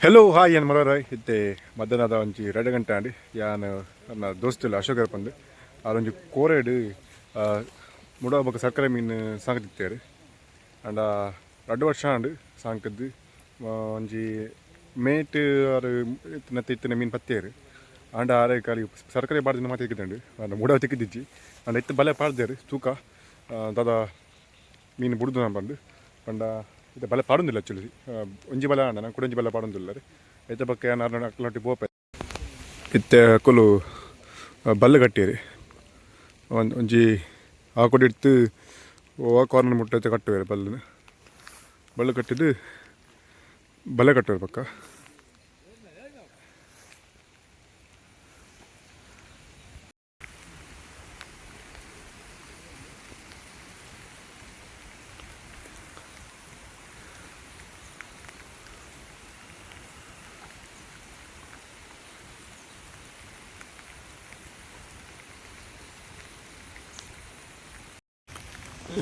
Hello hi ಏನು ಮರೋರ ಇತ್ತೆ ಮಧ್ಯಾಹ್ನದ ಒಂಜಿ 2 ಗಂಟೆ ಅಂಡಿ ಯಾನ್ ನನ್ನ ದೋಸ್ತುಲು ಅಶೋಕರ್ ಪಂದು ಅದೊಂಜಿ ಕೋರೆಡು ಮುಡ ಸರ್ಕಾರಿ ಮೀನು ಸಾಂಕದಿತ್ತೇರು ಅಂಡ 2 ವರ್ಷ ಅಂಡು ಸಾಂಕದ್ದು ಒಂಜಿ ಮೇಟ್ ಆರು ಇತ್ತಿನ ಮೀನು ಪತ್ತೇರು ಅಂಡ ಆರೆ ಕಾಲಿ ಸರ್ಕಾರಿ ಬಾಡ್ದಿನ ಮಾತು ತಿಕ್ಕಿದ್ದಂಡು ಅಂಡ ಮುಡ ತಿಕ್ಕಿದ್ದಿಜ್ಜಿ ಅಂಡ ಇತ್ತು ಬಲೆ ಪಾಡ್ದೇರು ತೂಕ ದಾದ ಮೀನು ಬುಡ್ದು ನಾನು ಬಂದು ಪಂಡ ಇದು ಬಲೆ ಪಾಡೊಂದಿಲ್ಲ ಆ್ಯಕ್ಚುಲಿ ಒಂಜಿ ಬಲೆ ಆಂಡ ನಾನು ಕುಡೊಂಜಿ ಬಲೆ ಪಾಡೊಂದಿಲ್ಲ ರೀ ಐತೆ ಬಕ್ಕ ಏನಾರು ಅಕ್ಲೊಟ್ಟಿ ಪೋಪೆ ಇತ್ತೆ ಅಕ್ಕಲು ಬಲ್ಲೆ ಕಟ್ಟಿರಿ ಒಂಜಿ ಆ ಕೊಡಿ ಇಡ್ತು ಓ ಕಾರ್ನರ್ ಮುಟ್ಟೈತೆ ಕಟ್ಟುವೇರಿ ಬಲ್ಲೆ ಕಟ್ಟಿದ್ದು ಬಲೆ ಕಟ್ಟುವೇರಿ ಪಕ್ಕ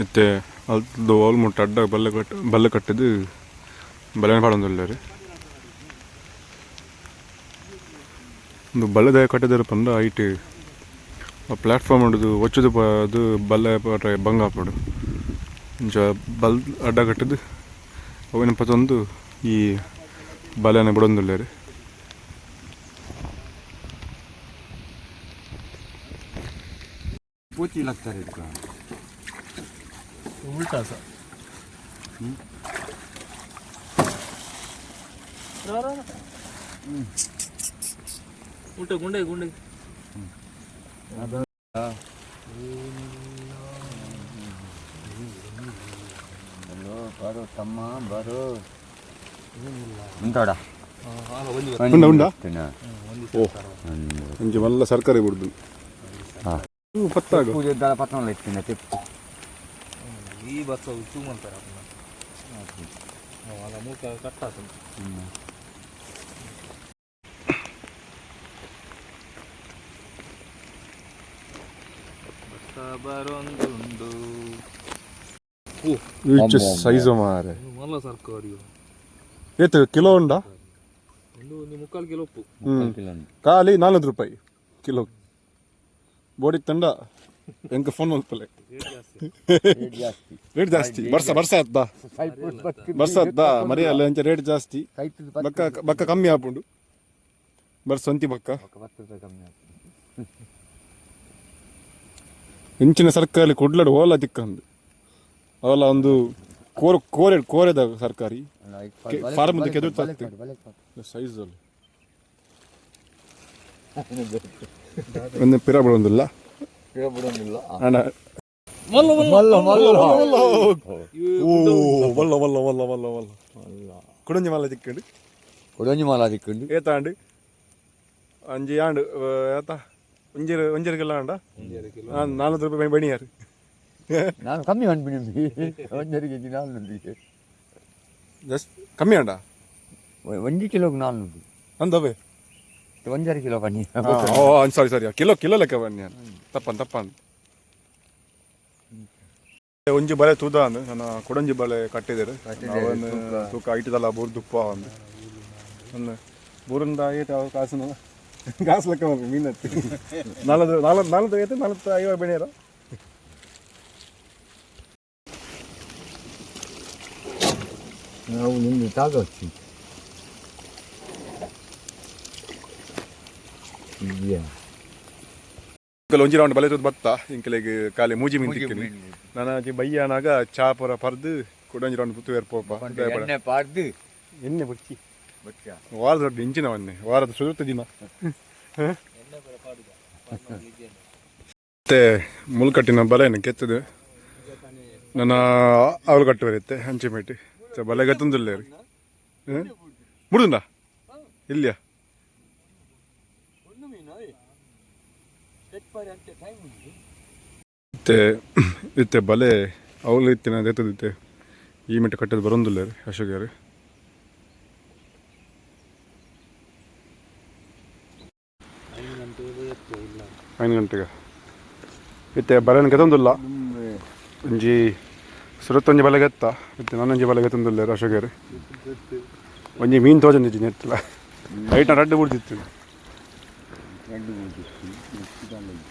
ಇತ್ತೆ ಅದು ಆಲ್ಮೋಸ್ಟ್ ಅಡ್ಡ ಬಲ್ಲೆ ಕಟ್ಟಿದ್ದು ಬಲೆನ ಪಾಡೊಂದಿಲ್ಲ ರೀ ಒಂದು ಬಲ್ಲೆದ ಕಟ್ಟಿದಾರೆ ಪಂಡ ಐಟ್ ಪ್ಲಾಟ್ಫಾರ್ಮ್ ಉಂಟು ಒಚ್ಚದು ಅದು ಬಲ್ಲೆ ಪಾಟ್ರೆ ಬಂಗ ಹಾಪಡು ಬಲ್ ಅಡ್ಡ ಕಟ್ಟಿದ್ದು ಅವಿನ ಪತ್ತೊಂದು ಈ ಬಲೆನ ಬಿಡೊಂದಿಲ್ಲ ರೀ ಪೂತಿ ಲಗ್ತಾರೆ ಉಲ್ಟಾ ಸರ್ ಉಲ್ಟಾ ಗುಂಡೆ ಬರೋ ತಮ್ಮ ಬರೋ ಉಂಟಾಡ ಒಂಜಿ ಮಲ್ಲ ಸರ್ಕಾರಿ ಬಿಡುದು ಪತ್ತಾಗ ಪೂಜೆ ಪತ್ನ ಇತ್ತಿನ ತೆಪ್ಪು ಈ ಬಸ್ ಚೂ ಅಂತಾರೆ ಅಲ್ಲ ಮೂಕ ಕಟ್ಟಾತ ಬರೊಂದುಂಡು ಸೈಜು ಮಾರೆ ಮಲ್ಲ ಸರ್ಕಾರಿ ಏತು ಕಿಲೋ ಉಂಡಾ ಒಂದು 3/4 ಕಿಲೋ ಉಪ್ಪು ಖಾಲಿ 400 ರೂಪಾಯಿ ಕಿಲೋ ಬೋಡಿ ತಂಡ ಎಂಕ ಫೋನ್ ಮಲ್ಪಲೆ ರೇಟ್ ಜಾಸ್ತಿ ಬರ್ಸ ಅದ್ದ ಮರಿ ಅಲ್ಲ ಎಂಚ ರೇಟ್ ಜಾಸ್ತಿ ಬಕ್ಕ ಕಮ್ಮಿ ಆಪುಂಡು ಬರ್ಸಂತಿ ಬಕ್ಕ ಇಂಚಿನ ಸರ್ಕಾರಿ ಕೊಡ್ಲಡು ಓಲ ದಿಕ್ಕಂದು ಅವಲ್ಲ ಒಂದು ಕೋರೆದ ಸರ್ಕಾರಿ ಫಾರ್ಮ್ ಸೈಜ್ ಅಲ್ಲಿ ಒಂದು ಪಿರ ಬಿಡೊಂದಿಲ್ಲ ಕುಡಂಜಿ ಮಾಲ ದಿಕ್ಕಂಡು ಏತಾಂಡು ಅಂಜಿ ಆಂಡು ಏತ ಒಂಜರ ಕಿಲೋ ಆಂಡ 400 ರೂಪಾಯಿ ಬಣಿಯಾರು ನಾನು ಕಮ್ಮಿ ಮಾಡ್ಬಿಡಿ ಒಂದರಿಗೆ 400 ಜಸ್ಟ್ ಕಮ್ಮಿ ಆಂಡ 1 ಕಿಲೋಗೆ 400 ಅಂದವೇ 1 ಕಿಲೋ ಬನ್ನಿ ಸಾರಿ ಕಿಲೋ ಲೆಕ್ಕ ಬನ್ನಿ ತಪ್ಪನ್ ಒಂಜಿ ಬಲೆ ತೂದ ಅಂದು ನನ್ನ ಕೊಡಂಜಿ ಬಲೆ ಕಟ್ಟಿದ್ದೇನೆ ಅವನು ತೂಕ ಐಟದಲ್ಲ ಬೂರ್ದುಪ್ಪ ಅಂದು ಒಂದು ಬೂರಿಂದ ಐಟು ಕಾಸು ಲೆಕ್ಕ ಮಾಡಿ ಮೀನತ್ತಿ 45 ಬೆಳೆಯರ ನಾವು ನಿಮ್ಗೆ ತಾಗಚ್ಚಿ ಒಂಜಿ ರೌಂಡ್ ಬಲೆ ತೂದ್ ಬತ್ತ ಇಂಕಲೆಗ್ ಖಾಲಿ ಮೂಜಿ ಮೀನು ತಿಕ್ಕಿನಿ ನಾನು ಬಯ್ಯನಾಗ ಚಾಪುರ ಪರ್ದು ಕೊಡಂಜಿ ರೌಂಡ್ ಪುತ್ತು ಏರ್ಪೋಪ ಎಣ್ಣೆ ಬಚ್ಚಿ ವಾರದ ದೊಡ್ಡ ಇಂಚಿನವನ್ನೇ ವಾರದ ಸುರುತ್ತ ದಿನ ಮತ್ತೆ ಮುಲ್ಕಟ್ಟಿನ ಬಲೆಯನ್ನು ಕೆತ್ತದು ನನ್ನ ಅವಳು ಕಟ್ಟುವರಿತ್ತೆ ಹಂಚಿಮೇಟಿ ಬಲೆ ಗತ್ತೊಂದಿಲ್ಲ ರೀ ಮುಡುಂಡ ಇಲ್ಲಿಯಾ ಇತ್ತೆ ಬಲೆ ಅವಳು ಇತ್ತಿನ ಎತ್ತದಿತ್ತೆ ಈ ಮೆಟ್ಟು ಕಟ್ಟದು ಬರೋದಿಲ್ಲ ರೀ ಅಶೋಕ್ಯಾರು 5 ಗಂಟೆಗೆ ಇತ್ತೆ ಬಲೆನ ಗೆತ್ತೊಂದಿಲ್ಲ ಒಂಜಿ ಸುರತ್ತೊಂಜಿ ಬಲೆ ಗೆತ್ತ ಇತ್ತೆ ನಾನೊಂಜಿ ಬಲೆ ಗೆತ್ತೊಂದಿಲ್ಲ ಅಶೋಕ್ಯಾರು ಒಂಜಿ ಮೀನು ತೋಜೊಂದಿಜ್ಜಿ ನೆತ್ತಲ ಐಟ ರಡ್ಡು ಬಿಡ್ತಿತ್ತು ಎರಡು ಮೂರು ಇದಲ್ಲ ಇದು.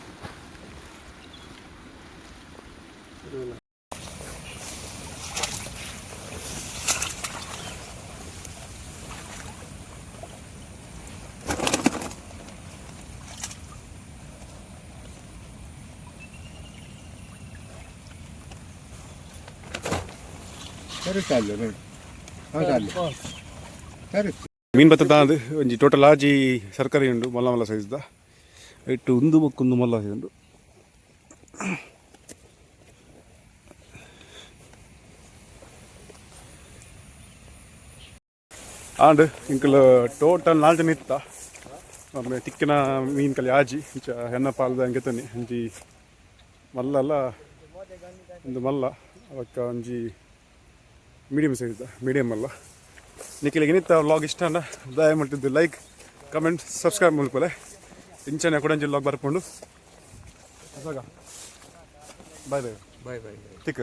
ಸರಿ ಸಾಲು ನೋಡಿ ಹೌದಲ್ಲ ಸರಿ ಮೀನು ಬತ್ತದ ಅದು ಒಂಜಿ ಟೋಟಲ್ ಆಜಿ ಸರ್ಕಾರಿ ಉಂಡು ಮಲ್ಲ ಮಲ್ಲ ಸೈಜ್ದ ಇಟ್ಟು ಉಂದು ಬಕ್ಕೊಂದು ಮಲ್ಲ ಸೈಜ್ ಉಂಡು ಆಂಡ್ ಇಂಕಲ್ ಟೋಟಲ್ 4 ಜನ ಇತ್ತ ಆಮೇಲೆ ತಿಕ್ಕಿನ ಮೀನು ಕಲಿ ಆಜಿ ಇಂಚ ಹೆಣ್ಣ ಪಾಲ್ದ ಹಂಗೆ ತನ್ನಿ ಒಂಜಿ ಮಲ್ಲ ಅಲ್ಲ ಒಂದು ಮಲ್ಲ ಅವಕ್ಕ ಒಂಜಿ ಮೀಡಿಯಮ್ ಸೈಜ್ದ ಮೀಡಿಯಮ್ ಅಲ್ಲ ನಿಖಿಲಿಗೆ ಏನಿತ್ತ ವ್ಲಾಗ್ ಇಷ್ಟ ಅಂದ ದಯಮಾಡ್ತಿದ್ದು ಲೈಕ್ ಕಮೆಂಟ್ ಸಬ್ಸ್ಕ್ರೈಬ್ ಮುಲ್ಪಲೆ ಇಂಚನೆ ಕೊಡಂಜಿ ವ್ಲಾಗ್ ಬರ್ಕೊಂಡು ಬಾಯ್ ಬಾಯ್ ಬಾಯ್ ಬಾಯ್ ತಿಕ್ಕ